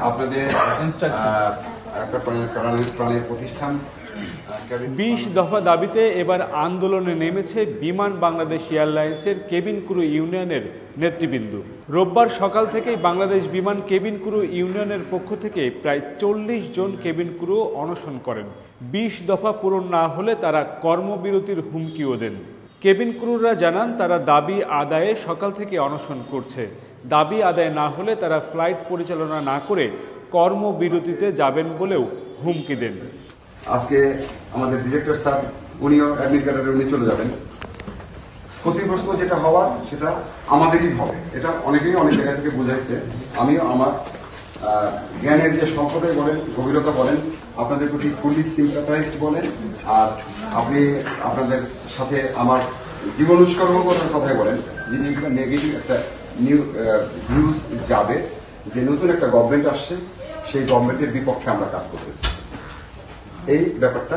আপনাদের একটা প্রাণের প্রতিষ্ঠান 20 দফা দাবিতে এবার আন্দোলনে নেমেছে বিমান বাংলাদেশ এয়ারলাইন্সের কেবিন ক্রু ইউনিয়নের নেতৃবৃন্দ। রোববার সকাল থেকেই বাংলাদেশ বিমান কেবিন ক্রু ইউনিয়নের পক্ষ থেকে প্রায় 40 জন কেবিন ক্রু অনশন করেন। 20 দফা পূরণ না হলে তারা কর্মবিরতির হুমকিও দেন। কেবিন ক্রুরা জানান তারা দাবি আদায়ে সকাল থেকে অনশন করছে। দাবি আদায় না হলে তারা ফ্লাইট পরিচালনা না করে কর্মবিরতিতে যাবেন বলেও হুমকি দেন। আজকে আমাদের ডিরেক্টর স্যার উনিও অ্যাডমিট ক্যাডারে উনি চলে যাবেন। ক্ষতিগ্রস্ত যেটা হওয়ার সেটা আমাদেরই হবে, এটা অনেকেই অনেক জায়গা থেকে বুঝাইছে। আমিও আমার জ্ঞানের যে সংকটে বলেন, গভীরতা বলেন, আপনাদের প্রতি ফুলি সিম্পাথাইজড বলেন, আর আপনি আপনাদের সাথে আমার জীবন উৎসর্গ করার কথাই বলেন। জিনিসটা নেগেটিভ একটা নিউজ যাবে যে নতুন একটা গভর্নমেন্ট আসছে, সেই গভর্নমেন্টের বিপক্ষে আমরা কাজ করতেছি। এই ব্যাপারটা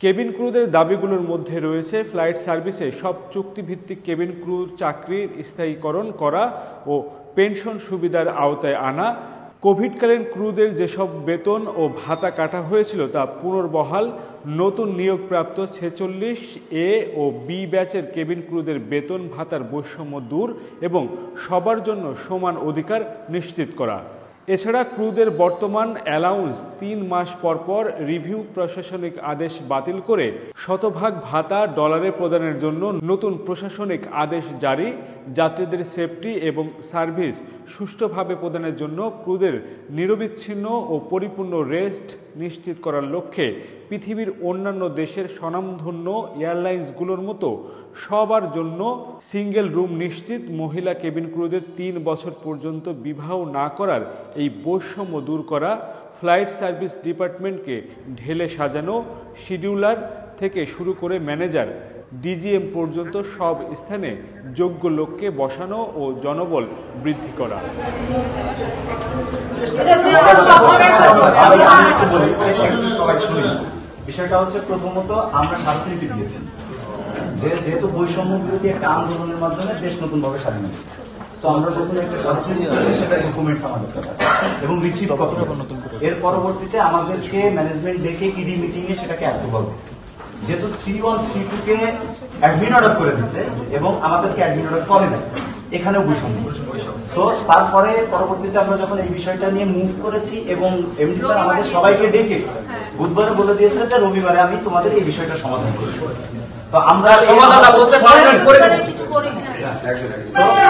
কেবিন ক্রুদের দাবিগুলোর মধ্যে রয়েছে ফ্লাইট সার্ভিসে সব চুক্তিভিত্তিক কেবিন ক্রু চাকরির স্থায়ীকরণ করা ও পেনশন সুবিধার আওতায় আনা, কোভিডকালীন ক্রুদের যেসব বেতন ও ভাতা কাটা হয়েছিল তা পুনর্বহাল, নতুন নিয়োগপ্রাপ্ত 46 এ ও বি ব্যাচের কেবিন ক্রুদের বেতন ভাতার বৈষম্য দূর এবং সবার জন্য সমান অধিকার নিশ্চিত করা। এছাড়া ক্রুদের বর্তমান অ্যালাউন্স 3 মাস পর পর রিভিউ প্রশাসনিক আদেশ বাতিল করে শতভাগ ভাতা ডলারে প্রদানের জন্য নতুন প্রশাসনিক আদেশ জারি, যাত্রীদের সেফটি এবং সার্ভিস সুষ্ঠুভাবে প্রদানের জন্য ক্রুদের নিরবিচ্ছিন্ন ও পরিপূর্ণ রেস্ট নিশ্চিত করার লক্ষ্যে পৃথিবীর অন্যান্য দেশের স্বনামধন্য এয়ারলাইন্সগুলোর মতো সবার জন্য সিঙ্গেল রুম নিশ্চিত, মহিলা কেবিন ক্রুদের 3 বছর পর্যন্ত বিবাহ না করার এই বৈষম্য দূর করা, ফ্লাইট সার্ভিস ডিপার্টমেন্টকে ঢেলে সাজানো, শিডিউলার থেকে শুরু করে ম্যানেজার ডিজিএম পর্যন্ত সব স্থানে যোগ্য লোককে বসানো ও জনবল বৃদ্ধি করা। বিষয়টা হচ্ছে, প্রথমত আমরা স্মারকলিপি দিয়েছি যেহেতু বৈষম্য বিরোধী একটা আন্দোলনের মাধ্যমে দেশ নতুনভাবে স্বাধীন হয়েছে। আমরা নতুন একটা স্মারকলিপি দিয়েছি, সেটা ডকুমেন্টস আমাদের কাছে এবং রিসিভ কপি। এর পরবর্তীতে আমাদেরকে ম্যানেজমেন্ট ডেকে ইডি মিটিং এ সেটাকে অ্যাপ্রুভাল দিয়েছে। যেহেতু 3132 কে অ্যাডমিন অর্ডার করে দিচ্ছে এবং আমাদেরকে অ্যাডমিন অর্ডার করে না, এখানেও বৈষম্য। তো তারপরে পরবর্তীতে আমরা যখন এই বিষয়টা নিয়ে মুভ করেছি এবং এমডি স্যার আমাদের সবাইকে ডেকে বুধবারে বলে দিয়েছে যে রবিবারে আমি তোমাদের এই বিষয়টা সমাধান করব। তো আমরা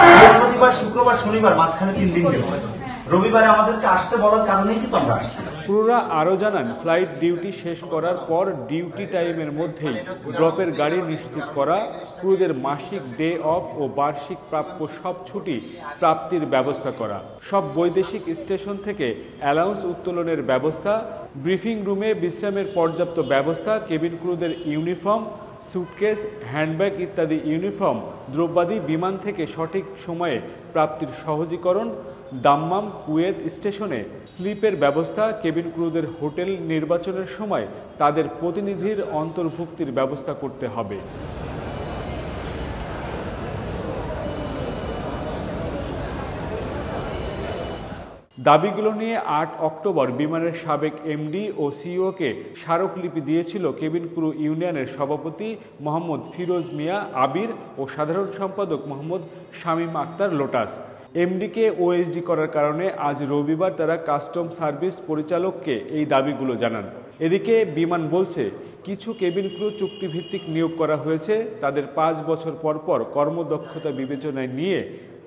বৃহস্পতিবার, শুক্রবার, শনিবার মাঝখানে 3 দিন গেছে। রবিবারে আমাদেরকে আসতে বলার কারণেই কিন্তু আমরা আসছি। ক্রুরা আরও জানান, ফ্লাইট ডিউটি শেষ করার পর ডিউটি টাইমের মধ্যেই ড্রপের গাড়ি নিশ্চিত করা, ক্রুদের মাসিক ডে অফ ও বার্ষিক প্রাপ্য সব ছুটি প্রাপ্তির ব্যবস্থা করা, সব বৈদেশিক স্টেশন থেকে অ্যালাউন্স উত্তোলনের ব্যবস্থা, ব্রিফিং রুমে বিশ্রামের পর্যাপ্ত ব্যবস্থা, কেবিন ক্রুদের ইউনিফর্ম, সুটকেস, হ্যান্ডব্যাগ ইত্যাদি ইউনিফর্ম দ্রব্যাদি বিমান থেকে সঠিক সময়ে প্রাপ্তির সহজীকরণ, দাম্মাম কুয়েত স্টেশনে স্লিপের ব্যবস্থা, কেবিন ক্রুদের হোটেল নির্বাচনের সময় তাদের প্রতিনিধির অন্তর্ভুক্তির ব্যবস্থা করতে হবে। দাবিগুলো নিয়ে 8 অক্টোবর বিমানের সাবেক এমডি ও সিইওকে স্মারকলিপি দিয়েছিল কেবিন ক্রু ইউনিয়নের সভাপতি মোহাম্মদ ফিরোজ মিয়া আবির ও সাধারণ সম্পাদক মোহাম্মদ শামীম আক্তার লোটাস। এমডিকে ওএসডি করার কারণে আজ রবিবার তারা কাস্টম সার্ভিস পরিচালককে এই দাবিগুলো জানান। এদিকে বিমান বলছে, কিছু কেবিন ক্রু চুক্তিভিত্তিক নিয়োগ করা হয়েছে, তাদের 5 বছর পর পর কর্মদক্ষতা বিবেচনায় নিয়ে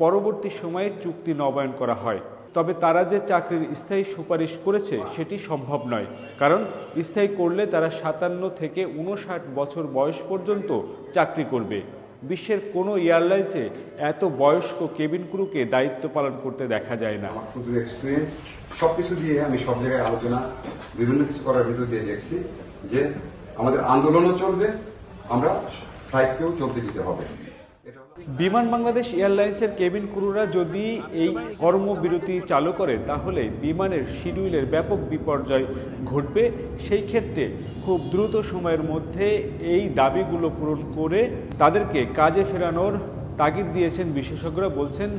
পরবর্তী সময়ে চুক্তি নবায়ন করা হয়। তবে তারা যে চাকরির স্থায়ী সুপারিশ করেছে সেটি সম্ভব নয়, কারণ স্থায়ী করলে তারা 57 থেকে 59 বছর বয়স পর্যন্ত চাকরি করবে। বিশ্বের কোনো এয়ারলাইন্সে এত বয়স্ক কেবিন ক্রুকে দায়িত্ব পালন করতে দেখা যায় না। এক্সপিরিয়েন্স সবকিছু দিয়ে আমি সব জায়গায় আলোচনা বিভিন্ন কিছু করার ভিতর দিয়ে দেখছি যে আমাদের আন্দোলনও চলবে, আমরা ফ্লাইটকেও চলতে দিতে হবে। বিমান বাংলাদেশ এয়ারলাইন্সের কেবিন ক্রুরা যদি এই কর্মবিরতি চালু করে তাহলে বিমানের শিডিউলের ব্যাপক বিপর্যয় ঘটবে। সেই ক্ষেত্রে খুব দ্রুত সময়ের মধ্যে এই দাবিগুলো পূরণ করে তাদেরকে কাজে ফেরানোর তাগিদ দিয়েছেন বিশেষজ্ঞরা। বলছেন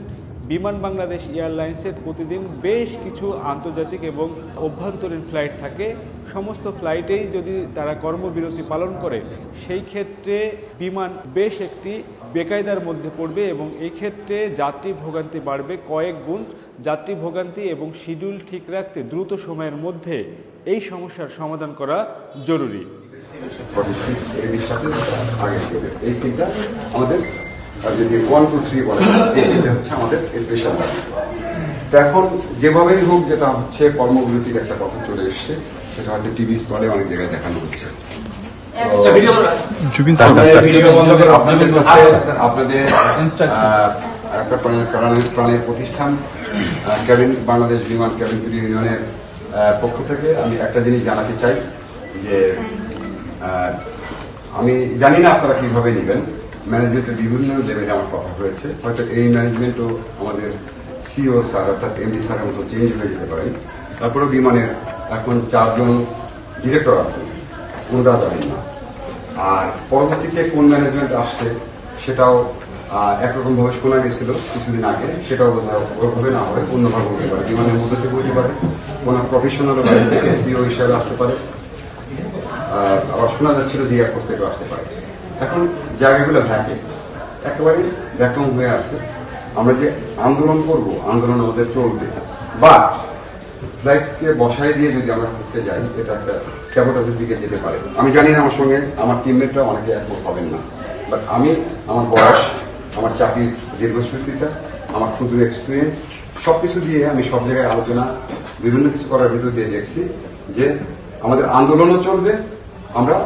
বিমান বাংলাদেশ এয়ারলাইন্সের প্রতিদিন বেশ কিছু আন্তর্জাতিক এবং অভ্যন্তরীণ ফ্লাইট থাকে। সমস্ত ফ্লাইটেই যদি তারা কর্মবিরতি পালন করে সেই ক্ষেত্রে বিমান বেশ একটি বেকায়দার মধ্যে পড়বে এবং এই ক্ষেত্রে যাত্রী ভোগান্তি বাড়বে কয়েক গুণ। যাত্রী ভোগান্তি এবং শিডিউল ঠিক রাখতে দ্রুত সময়ের মধ্যে এই সমস্যার সমাধান করা জরুরি। এই তিনটা আমাদের যদি 1, 2, 3 বলে এটা হচ্ছে আমাদের স্পেশাল দাবি। তো এখন যেভাবেই হোক যেটা হচ্ছে কর্মবিরতির একটা কথা চলে এসছে, সেটা হয়তো টিভি স্টলে অনেক জায়গায় দেখানো হচ্ছে। আপনাদের একটা প্রাণের প্রতিষ্ঠান কেবিন বাংলাদেশ বিমান কেবিন ক্রু ইউনিয়নের পক্ষ থেকে আমি একটা জিনিস জানাতে চাই যে আমি জানি না আপনারা কিভাবে নেবেন। ম্যানেজমেন্টের বিভিন্ন লেভেলে আমার কথা হয়েছে, হয়তো এই ম্যানেজমেন্টও আমাদের সিও স্যার অর্থাৎ এমডি স্যারের মতো চেঞ্জ হয়ে যেতে পারে। তারপরেও বিমানের এখন 4 জন ডিরেক্টর আছে, ওনারা জানেন না। আর পরবর্তীতে কোন ম্যানেজমেন্ট আসছে সেটাও একরকম ভাবে শোনা গেছিল কিছুদিন আগে, সেটাও ওইভাবে না হয় অন্যভাবে হতে পারে। বিমানের মধ্যে থেকে হতে পারে, কোন প্রফেশনাল বাইরে থেকে সিও হিসাবে আসতে পারে, আবার শোনা যাচ্ছিল এয়ারপোর্ট থেকেও আসতে পারে। এখন জায়গাগুলো থাকে একেবারে ব্যাকম হয়ে আছে। আমরা যে আন্দোলন করব, আন্দোলন আমাদের চলবে, বা ফ্লাইটকে বসায় দিয়ে যদি আমরা করতে যাই এটা একটা স্যাবোটাজের দিকে যেতে পারে। আমি জানি না আমার সঙ্গে আমার টিমমেটরা অনেকে একমত হবেন না, বাট আমি আমার বয়স, আমার চাকরির দীর্ঘশ্রুতিটা, আমার ক্ষুদ্র এক্সপিরিয়েন্স সবকিছু দিয়ে আমি সব জায়গায় আলোচনা বিভিন্ন কিছু করার ভিতর দিয়ে দেখছি যে আমাদের আন্দোলনও চলবে, আমরা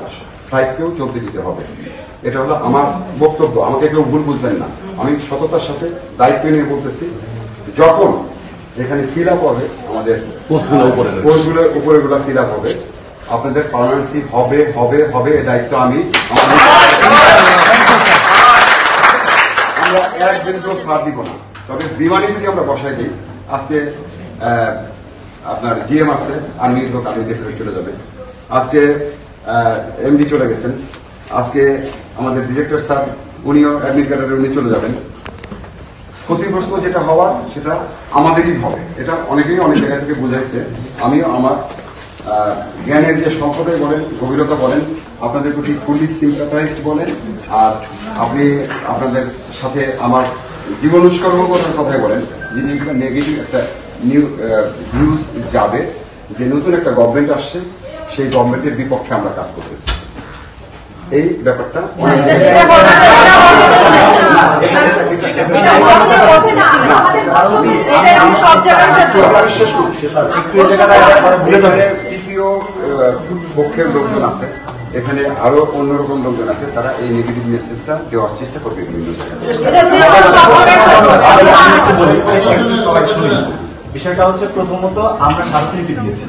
ফ্লাইটকেও চলতে দিতে হবে। এটা হলো আমার বক্তব্য, আমাকে কেউ ভুল বুঝবেন না। আমি সততার সাথে দায়িত্ব নিয়ে বলতেছি, যখন এখানে ফিল আপ হবে আমাদের পোস্টগুলোর উপরে ফিল আপ হবে, আপনাদের পার্মানেন্সি হবে হবে হবে, এই দায়িত্ব আমি আমরা একদিনকেও ছাড় দিব না। তবে বিমানে যদি আমরা বসাই দিই, আজকে আপনার জিএম আছে, আর্মির লোক আর্মিতে ফেরত চলে যাবে, আজকে এমডি চলে গেছেন, আজকে আমাদের ডিরেক্টর স্যার উনিও অ্যাডমিন ক্যাডারে উনি চলে যাবেন। ক্ষতিগ্রস্ত যেটা হওয়ার সেটা আমাদেরই হবে, এটা অনেকেই অনেক জায়গা থেকে বুঝাইছে। আমিও আমার জ্ঞানের যে সম্পদে বলেন, গভীরতা বলেন, আপনাদের প্রতি ফুলি সিম্পাথাইজড বলেন, আর আপনি আপনাদের সাথে আমার জীবন উৎসর্গ করার কথাই বলেন, জিনিসটা নেগেটিভ একটা নিউজ যাবে যে নতুন একটা গভর্নমেন্ট আসছে, সেই গভর্নমেন্টের বিপক্ষে আমরা কাজ করতেছি। এই ব্যাপারটা তৃতীয় পক্ষের লোকজন আছে, এখানে আরো অন্যরকম লোকজন আছে, তারা এই নেগেটিভ মেসেজটা দেওয়ার চেষ্টা করবে বিভিন্ন জায়গায়। বিষয়টা হচ্ছে প্রথমত আমরা স্মারকলিপি দিয়েছি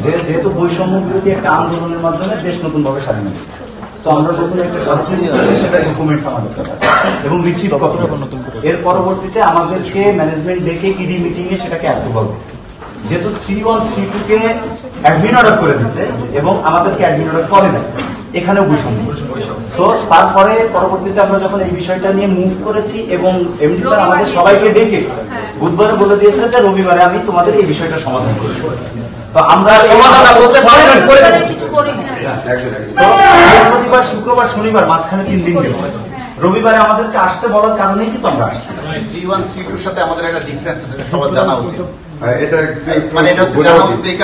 যেহেতু বৈষম্য বিরোধী একটা আন্দোলনের মাধ্যমে দেশ নতুন ভাবে স্বাধীন হয়েছে। তো আমরা নতুন একটা স্মারকলিপি দিয়েছি, সেটা ডকুমেন্টস আমাদের কাছে এবং রিসিভ কপি। এর পরবর্তীতে আমাদেরকে ম্যানেজমেন্ট ডেকে ইডি মিটিং এ সেটাকে অ্যাপ্রুভাল দিচ্ছে। যেহেতু 3132 কে অ্যাডমিন অর্ডার করে দিচ্ছে এবং আমাদেরকে অ্যাডমিন অর্ডার করে না, এখানেও বৈষম্য। তো তারপরে পরবর্তীতে আমরা যখন এই বিষয়টা নিয়ে মুভ করেছি এবং এমডি স্যার আমাদের সবাইকে ডেকে বুধবারে বলে দিয়েছে যে রবিবারে আমি তোমাদের এই বিষয়টা সমাধান করব। তো আমরা বৃহস্পতিবার, শুক্রবার, শনিবার মাঝখানে 3 দিন গেছে। রবিবারে আমাদেরকে আসতে বলার কারণেই কিন্তু আমরা আসছি। 3132 সাথে আমাদের একটা ডিফারেন্স আছে, সবার জানা উচিত। এটা হচ্ছে জানা উচিত এই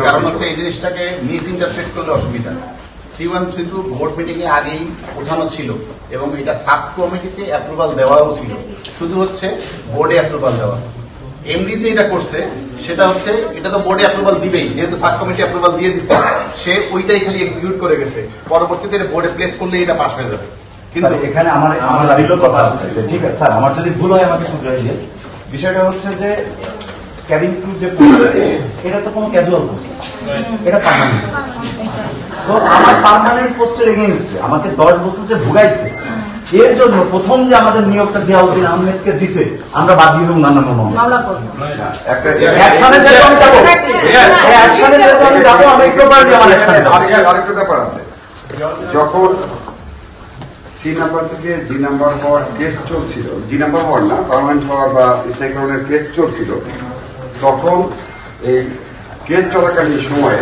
কারণ হচ্ছে এই জিনিসটাকে মিস ইন্টারপ্রেট করলে অসুবিধা। 3132 বোর্ড মিটিং এ আগেই ওঠানো ছিল এবং এটা সাব কমিটিতে অ্যাপ্রুভাল দেওয়াও ছিল, শুধু হচ্ছে বোর্ডে অ্যাপ্রুভাল দেওয়া। এমডি যে এটা করছে সেটা হচ্ছে এটা তো বোর্ডে অ্যাপ্রুভাল দিবেই, যেহেতু সাব কমিটি অ্যাপ্রুভাল দিয়ে দিচ্ছে, সে ওইটাই খালি এক্সিকিউট করে গেছে। পরবর্তীতে বোর্ডে প্লেস করলে এটা পাস হয়ে যাবে। কিন্তু এখানে আমার দাবিরও কথা আছে, ঠিক আছে স্যার, আমার যদি ভুল হয় আমাকে শুধরাই দিয়ে। বিষয়টা হচ্ছে যে ক্যাবিন ক্রু যে পোস্ট, এটা তো কোনো ক্যাজুয়াল পোস্ট, এটা পার্মানেন্ট। তো আমার পার্মানেন্ট পোস্টের এগেইনস্টে আমাকে 10 বছর যে ভুগাইছে, এর জন্য প্রথম যে আমাদের নিয়োগটা জিয়াউদ্দিন আহমেদকে দিছে, আমরা বাদ দিয়ে অন্যান্য মামলা করবো। একটা অ্যাকশনে যেতে আমি যাবো, অ্যাকশনে যেতে আমি যাবো, আমি একটু পরে আমার অ্যাকশনে যাবো। আরেকটা ব্যাপার আছে, যখন সি নাম্বার থেকে জি নাম্বার হওয়ার কেস চলছিল, জি নাম্বার হওয়ার না, পার্মানেন্ট হওয়ার বা স্থায়ীকরণের কেস চলছিল, তখন এই কেস চলাকালীন সময়ে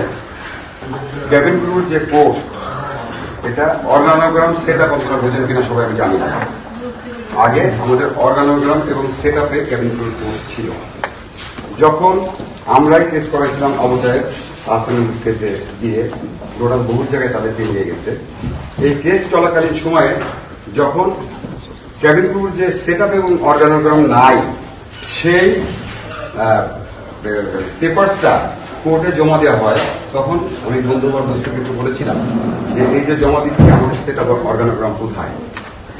ক্যাবিন ক্রুর যে পোস্ট, এটা অর্গানোগ্রাম সেট আপ আপনারা বোঝেন কিনা সবাই আমি জানি না। আগে আমাদের অর্গানোগ্রাম এবং সেট আপে ক্যাবিন ক্রুর পোস্ট ছিল। যখন আমরাই কেস করাইছিলাম আবু সাহেব আসামিকে দিয়ে, টোটাল বহু জায়গায় তাদেরকে নিয়ে গেছে। এই কেস চলাকালীন সময়ে যখন ক্যাবিন ক্রুর যে সেট আপ এবং অর্গানোগ্রাম নাই, সেই পেপারসটা কোর্টে জমা দেওয়া হয়, তখন আমি বন্ধুবর্গকে বলেছিলাম যে এই যে জমা দিচ্ছি আমাদের সেট আপ অর্গানোগ্রাম কোথায়।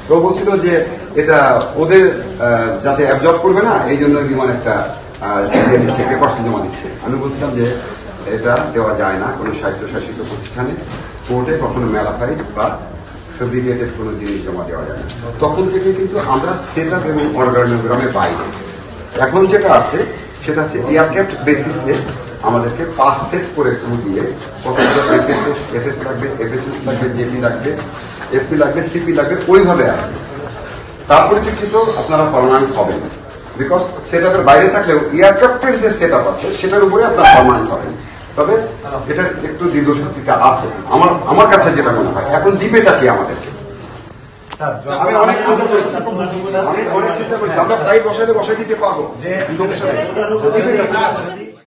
তো বলছিল যে এটা ওদের যাতে অ্যাবজর্ব করবে না, এই জন্য জীবন একটা দিচ্ছে, পেপারস জমা দিচ্ছে। আমি বলছিলাম যে এটা দেওয়া যায় না কোনো স্বায়ত্তশাসিত প্রতিষ্ঠানে, কোর্টে কখনো মেলাফাইড বা ফেব্রিকেটেড কোনো জিনিস জমা দেওয়া যায় না। তখন থেকে কিন্তু আমরা সেট আপ এবং অর্গানোগ্রামের বাইরে। এখন যেটা আছে সেটা হচ্ছে এয়ারক্রাফট বেসিসে আমাদেরকে 5 সেট করে ক্রু দিয়ে, কতগুলো এফএস লাগবে, এফএসএস লাগবে, জেপি লাগবে, এফপি লাগবে, সিপি লাগবে, ওইভাবে আছে। তার পরিপ্রেক্ষিত আপনারা পার্মানেন্ট হবেন, বিকজ সেট আপের বাইরে থাকলেও এয়ারক্রাফটের যে সেট আপ আছে সেটার উপরে আপনারা পার্মানেন্ট হবেন। তবে এটা একটু দীর্ঘসূত্রিতা আছে আমার কাছে যেটা মনে হয়। এখন দিবেটা কি আমাদেরকে? আমি অনেক চিন্তা করেছি, আমরা প্রায় বসাই দিতে পারবো।